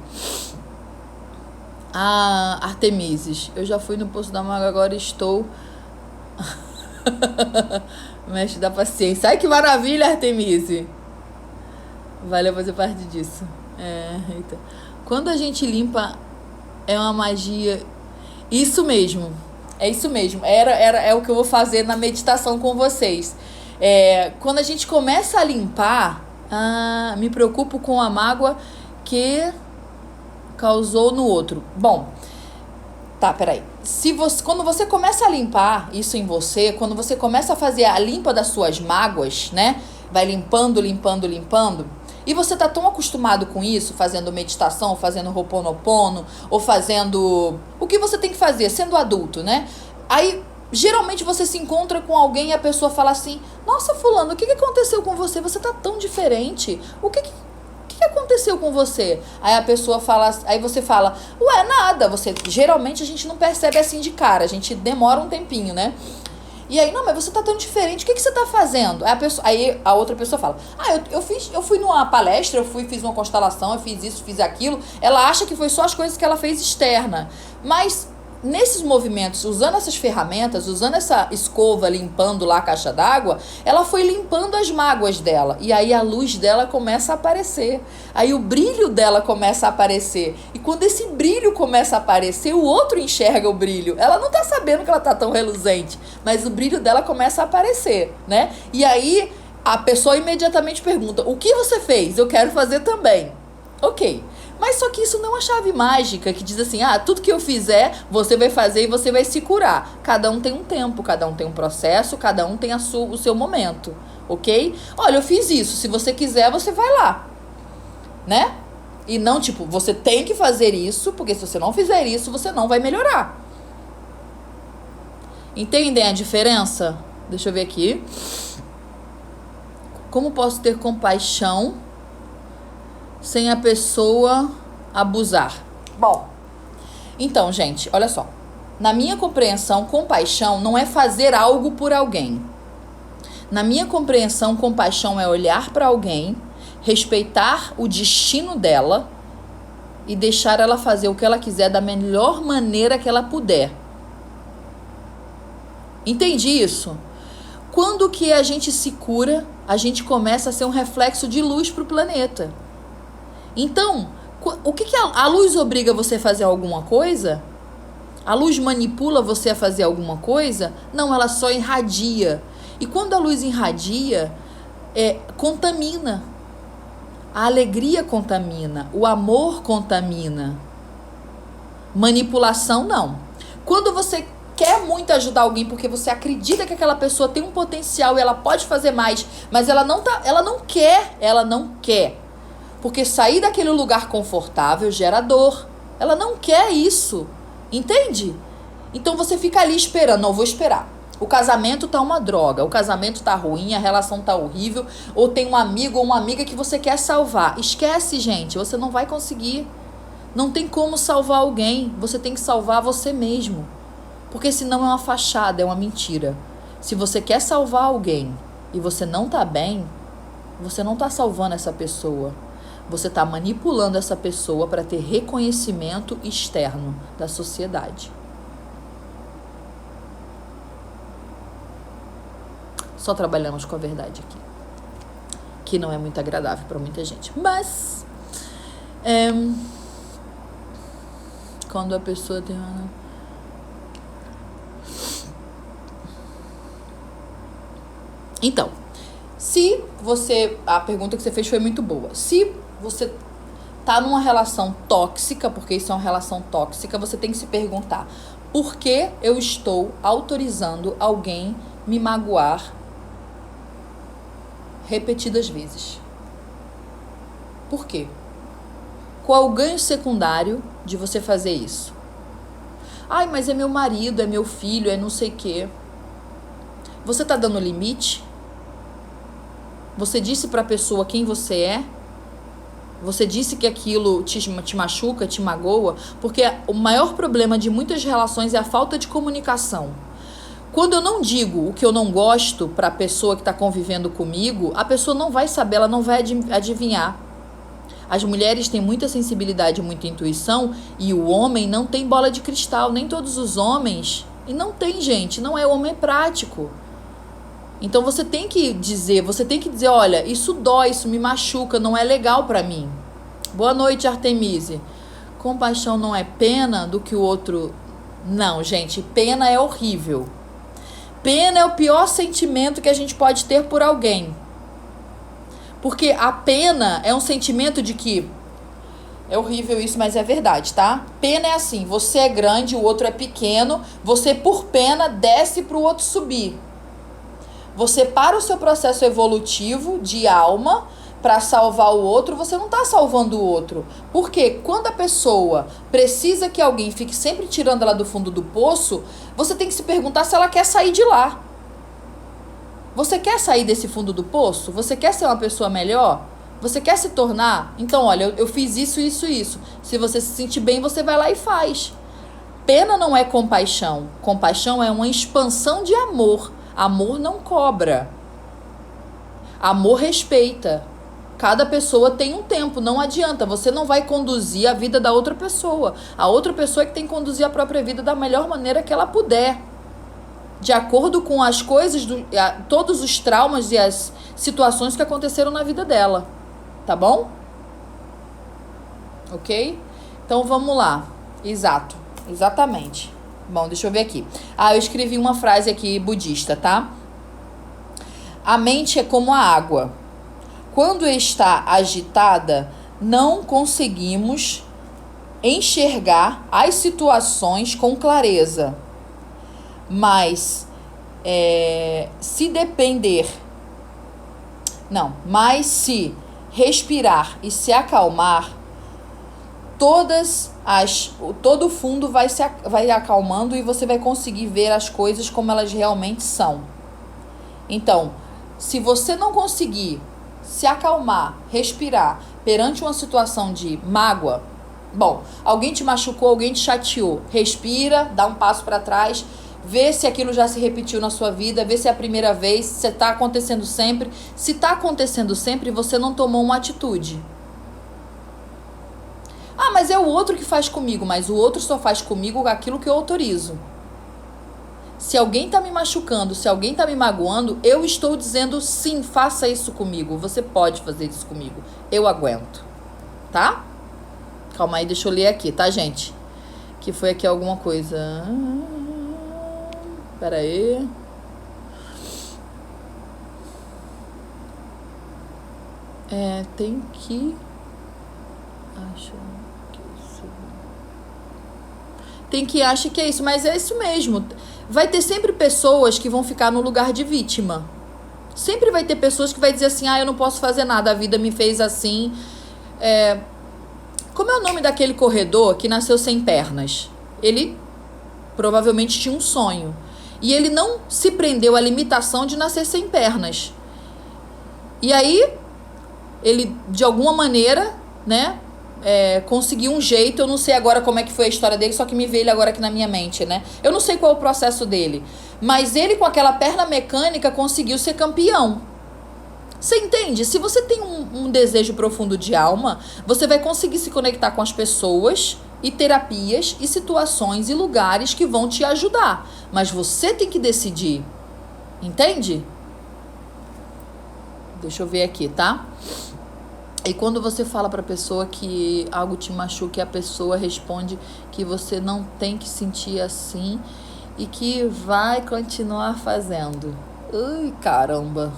Speaker 1: Ah, Artemises. Eu já fui no Poço da Maga, agora estou... Mestre da paciência. Ai, que maravilha, Artemise. Valeu fazer parte disso. Eita. Quando a gente limpa, é uma magia. Isso mesmo. É isso mesmo. É o que eu vou fazer na meditação com vocês. Quando a gente começa a limpar, me preocupo com a mágoa que causou no outro. Bom, tá, peraí. Quando você começa a limpar isso em você, quando você começa a fazer a limpa das suas mágoas, né? Vai limpando, limpando, limpando. E você tá tão acostumado com isso, fazendo meditação, fazendo Ho'oponopono, ou fazendo o que você tem que fazer, sendo adulto, né? Aí, geralmente você se encontra com alguém e a pessoa fala assim: nossa, fulano, o que aconteceu com você? Você tá tão diferente. O que aconteceu com você? Aí a pessoa fala, aí você fala: ué, nada. Geralmente a gente não percebe assim de cara, a gente demora um tempinho, né? E aí, não, mas você tá tão diferente, o que você tá fazendo? Aí a outra pessoa fala: eu fui numa palestra, fiz uma constelação, eu fiz isso, fiz aquilo. Ela acha que foi só as coisas que ela fez externa. Mas nesses movimentos, usando essas ferramentas, usando essa escova, limpando lá a caixa d'água, ela foi limpando as mágoas dela. E aí a luz dela começa a aparecer. Aí o brilho dela começa a aparecer. E quando esse brilho começa a aparecer, o outro enxerga o brilho. Ela não tá sabendo que ela tá tão reluzente, mas o brilho dela começa a aparecer, né? E aí a pessoa imediatamente pergunta: o que você fez? Eu quero fazer também. Ok. Mas só que isso não é uma chave mágica que diz assim: tudo que eu fizer, você vai fazer e você vai se curar. Cada um tem um tempo, cada um tem um processo, cada um tem o seu momento, ok? Olha, eu fiz isso, se você quiser, você vai lá, né? E não, tipo, você tem que fazer isso, porque se você não fizer isso, você não vai melhorar. Entendem a diferença? Deixa eu ver aqui. Como posso ter compaixão sem a pessoa abusar? Bom, então, gente, olha só. Na minha compreensão, compaixão não é fazer algo por alguém. Na minha compreensão, compaixão é olhar para alguém, respeitar o destino dela e deixar ela fazer o que ela quiser da melhor maneira que ela puder. Entendi isso? Quando que a gente se cura, a gente começa a ser um reflexo de luz para o planeta. Então, o que a luz obriga você a fazer alguma coisa? A luz manipula você a fazer alguma coisa? Não, ela só irradia. E quando a luz irradia, contamina. A alegria contamina, o amor contamina. Manipulação, não. Quando você quer muito ajudar alguém porque você acredita que aquela pessoa tem um potencial e ela pode fazer mais, mas ela não quer. Porque sair daquele lugar confortável gera dor. Ela não quer isso. Entende? Então você fica ali esperando. Não, vou esperar. O casamento tá uma droga. O casamento tá ruim, a relação tá horrível. Ou tem um amigo ou uma amiga que você quer salvar. Esquece, gente. Você não vai conseguir. Não tem como salvar alguém. Você tem que salvar você mesmo. Porque senão é uma fachada, é uma mentira. Se você quer salvar alguém e você não tá bem, você não tá salvando essa pessoa. Você está manipulando essa pessoa para ter reconhecimento externo da sociedade. Só trabalhamos com a verdade aqui, que não é muito agradável para muita gente. Mas, quando a pessoa tem uma... Então, a pergunta que você fez foi muito boa. Se você tá numa relação tóxica, porque isso é uma relação tóxica, você tem que se perguntar: por que eu estou autorizando alguém me magoar repetidas vezes. Por quê? Qual o ganho secundário de você fazer isso? Ai, mas é meu marido, é meu filho, é não sei o quê. Você tá dando limite? Você disse pra pessoa quem você é? Você disse que aquilo te machuca, te magoa? Porque o maior problema de muitas relações é a falta de comunicação. Quando eu não digo o que eu não gosto para a pessoa que está convivendo comigo, a pessoa não vai saber, ela não vai adivinhar. As mulheres têm muita sensibilidade, muita intuição, e o homem não tem bola de cristal. Nem todos os homens, e não tem, gente, não é homem prático. Então você tem que dizer, olha, isso dói, isso me machuca, não é legal para mim. Boa noite, Artemise. Compaixão não é pena do que o outro... Não, gente, pena é horrível. Pena é o pior sentimento que a gente pode ter por alguém. Porque a pena é um sentimento de que... É horrível isso, mas é verdade, tá? Pena é assim, você é grande, o outro é pequeno, você por pena desce pro outro subir. Você para o seu processo evolutivo de alma para salvar o outro, você não está salvando o outro. Porque quando a pessoa precisa que alguém fique sempre tirando ela do fundo do poço, você tem que se perguntar se ela quer sair de lá. Você quer sair desse fundo do poço? Você quer ser uma pessoa melhor? Você quer se tornar? Então, olha, eu fiz isso, isso, isso. Se você se sentir bem, você vai lá e faz. Pena não é compaixão. Compaixão é uma expansão de amor. Amor não cobra. Amor respeita. Cada pessoa tem um tempo, não adianta. Você não vai conduzir a vida da outra pessoa. A outra pessoa é que tem que conduzir a própria vida da melhor maneira que ela puder. De acordo com as coisas, todos os traumas e as situações que aconteceram na vida dela. Tá bom? Ok? Então vamos lá. Exato. Exatamente. Bom, deixa eu ver aqui. Eu escrevi uma frase aqui budista, tá? A mente é como a água. Quando está agitada, não conseguimos enxergar as situações com clareza. Mas se respirar e se acalmar, todo o fundo vai acalmando e você vai conseguir ver as coisas como elas realmente são. Então, se você não conseguir se acalmar, respirar perante uma situação de mágoa, bom, alguém te machucou, alguém te chateou, respira, dá um passo para trás, vê se aquilo já se repetiu na sua vida, vê se é a primeira vez, se está acontecendo sempre. Se está acontecendo sempre, você não tomou uma atitude. Mas é o outro que faz comigo, mas o outro só faz comigo aquilo que eu autorizo. Se alguém está me machucando, se alguém está me magoando, eu estou dizendo sim, faça isso comigo. Você pode fazer isso comigo. Eu aguento. Tá? Calma aí, deixa eu ler aqui, tá, gente? Que foi aqui alguma coisa. Pera aí. Tem que... Tem que achar que é isso, mas é isso mesmo. Vai ter sempre pessoas que vão ficar no lugar de vítima. Sempre vai ter pessoas que vai dizer assim, eu não posso fazer nada, a vida me fez assim. Como é o nome daquele corredor que nasceu sem pernas? Ele provavelmente tinha um sonho. E ele não se prendeu à limitação de nascer sem pernas. E aí, ele, de alguma maneira, né... conseguiu um jeito, eu não sei agora como é que foi a história dele, só que me veio ele agora aqui na minha mente, né? Eu não sei qual é o processo dele, mas ele com aquela perna mecânica conseguiu ser campeão. Você entende? Se você tem um desejo profundo de alma, você vai conseguir se conectar com as pessoas e terapias e situações e lugares que vão te ajudar, mas você tem que decidir, entende? Deixa eu ver aqui, tá? E quando você fala pra pessoa que algo te machuca, a pessoa responde que você não tem que sentir assim e que vai continuar fazendo. Ai, caramba.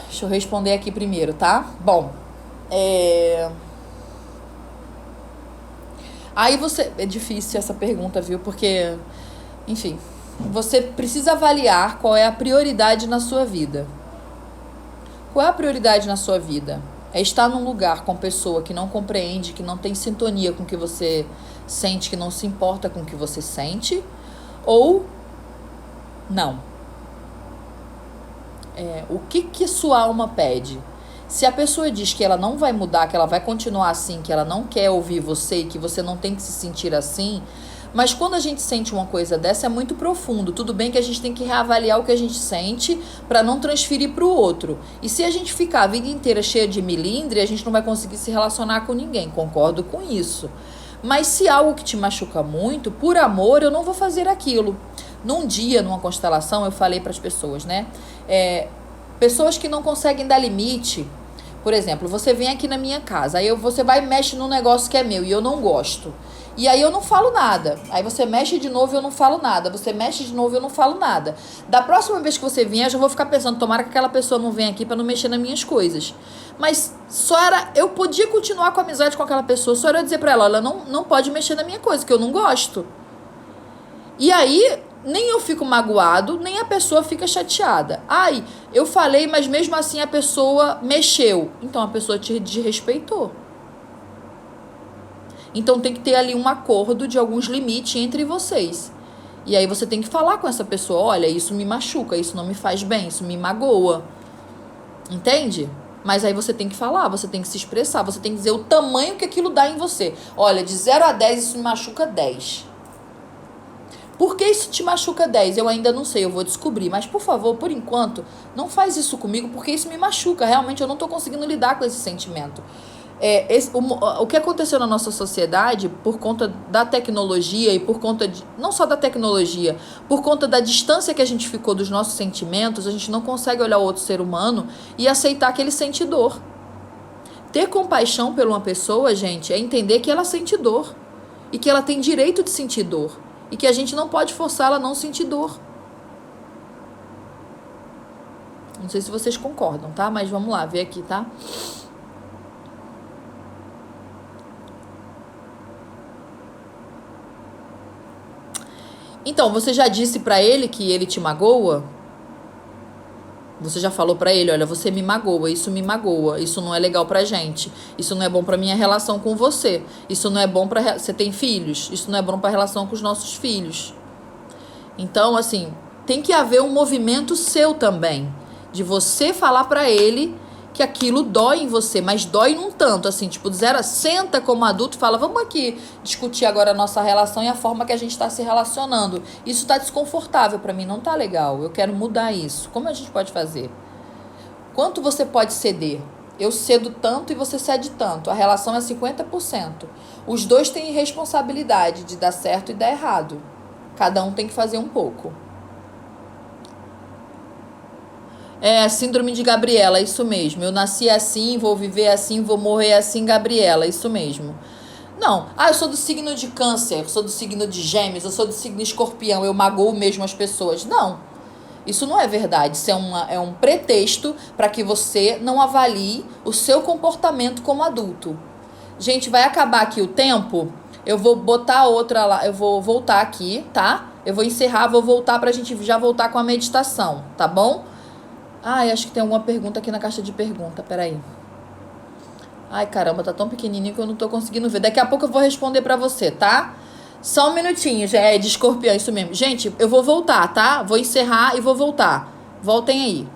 Speaker 1: Deixa eu responder aqui primeiro, tá? Bom, aí você... É difícil essa pergunta, viu? Porque, enfim, você precisa avaliar qual é a prioridade na sua vida. Qual é a prioridade na sua vida? É estar num lugar com pessoa que não compreende, que não tem sintonia com o que você sente, que não se importa com o que você sente? Ou não? O que sua alma pede? Se a pessoa diz que ela não vai mudar, que ela vai continuar assim, que ela não quer ouvir você e que você não tem que se sentir assim, mas quando a gente sente uma coisa dessa é muito profundo. Tudo bem que a gente tem que reavaliar o que a gente sente para não transferir para o outro. E se a gente ficar a vida inteira cheia de milindre, a gente não vai conseguir se relacionar com ninguém. Concordo com isso. Mas se algo que te machuca muito, por amor, eu não vou fazer aquilo. Num dia, numa constelação, eu falei para as pessoas, né? Pessoas que não conseguem dar limite. Por exemplo, você vem aqui na minha casa, aí você vai e mexe num negócio que é meu e eu não gosto. E aí eu não falo nada. Aí você mexe de novo e eu não falo nada. Você mexe de novo e eu não falo nada. Da próxima vez que você vier, eu já vou ficar pensando, tomara que aquela pessoa não venha aqui pra não mexer nas minhas coisas. Mas eu podia continuar com a amizade com aquela pessoa, só era eu dizer pra ela, não pode mexer na minha coisa, que eu não gosto. E aí, nem eu fico magoado, nem a pessoa fica chateada. Ai, eu falei, mas mesmo assim a pessoa mexeu. Então a pessoa te desrespeitou. Então tem que ter ali um acordo de alguns limites entre vocês. E aí você tem que falar com essa pessoa, olha, isso me machuca, isso não me faz bem, isso me magoa. Entende? Mas aí você tem que falar, você tem que se expressar, você tem que dizer o tamanho que aquilo dá em você. Olha, de 0 a 10 isso me machuca 10. Por que isso te machuca 10? Eu ainda não sei, eu vou descobrir. Mas, por favor, por enquanto, não faz isso comigo, porque isso me machuca. Realmente, eu não estou conseguindo lidar com esse sentimento. O que aconteceu na nossa sociedade, por conta da tecnologia e por conta não só da tecnologia, por conta da distância que a gente ficou dos nossos sentimentos, a gente não consegue olhar o outro ser humano e aceitar que ele sente dor. Ter compaixão por uma pessoa, gente, é entender que ela sente dor e que ela tem direito de sentir dor. E que a gente não pode forçá-la a não sentir dor. Não sei se vocês concordam, tá? Mas vamos lá, ver aqui, tá? Então, você já disse pra ele que ele te magoa? Você já falou pra ele, olha, você me magoa, isso não é legal pra gente, isso não é bom pra minha relação com você, isso não é bom pra... Você tem filhos? Isso não é bom pra relação com os nossos filhos. Então, assim, tem que haver um movimento seu também, de você falar pra ele que aquilo dói em você, mas dói num tanto, assim, tipo, de 0 a... Senta como adulto e fala, vamos aqui discutir agora a nossa relação e a forma que a gente tá se relacionando. Isso tá desconfortável pra mim, não tá legal, eu quero mudar isso. Como a gente pode fazer? Quanto você pode ceder? Eu cedo tanto e você cede tanto. A relação é 50%. Os dois têm responsabilidade de dar certo e dar errado. Cada um tem que fazer um pouco. Síndrome de Gabriela, isso mesmo. Eu nasci assim, vou viver assim, vou morrer assim, Gabriela, isso mesmo. Não, eu sou do signo de Câncer, eu sou do signo de Gêmeos, eu sou do signo Escorpião, eu magoo mesmo as pessoas. Não, isso não é verdade. Isso é um pretexto para que você não avalie o seu comportamento como adulto. Gente, vai acabar aqui o tempo. Eu vou botar outra lá, eu vou voltar aqui, tá? Eu vou encerrar, vou voltar pra gente já voltar com a meditação, tá bom? Acho que tem alguma pergunta aqui na caixa de pergunta, peraí. Ai, caramba, tá tão pequenininho que eu não tô conseguindo ver. Daqui a pouco eu vou responder pra você, tá? Só um minutinho, já é de Escorpião, isso mesmo. Gente, eu vou voltar, tá? Vou encerrar e vou voltar. Voltem aí.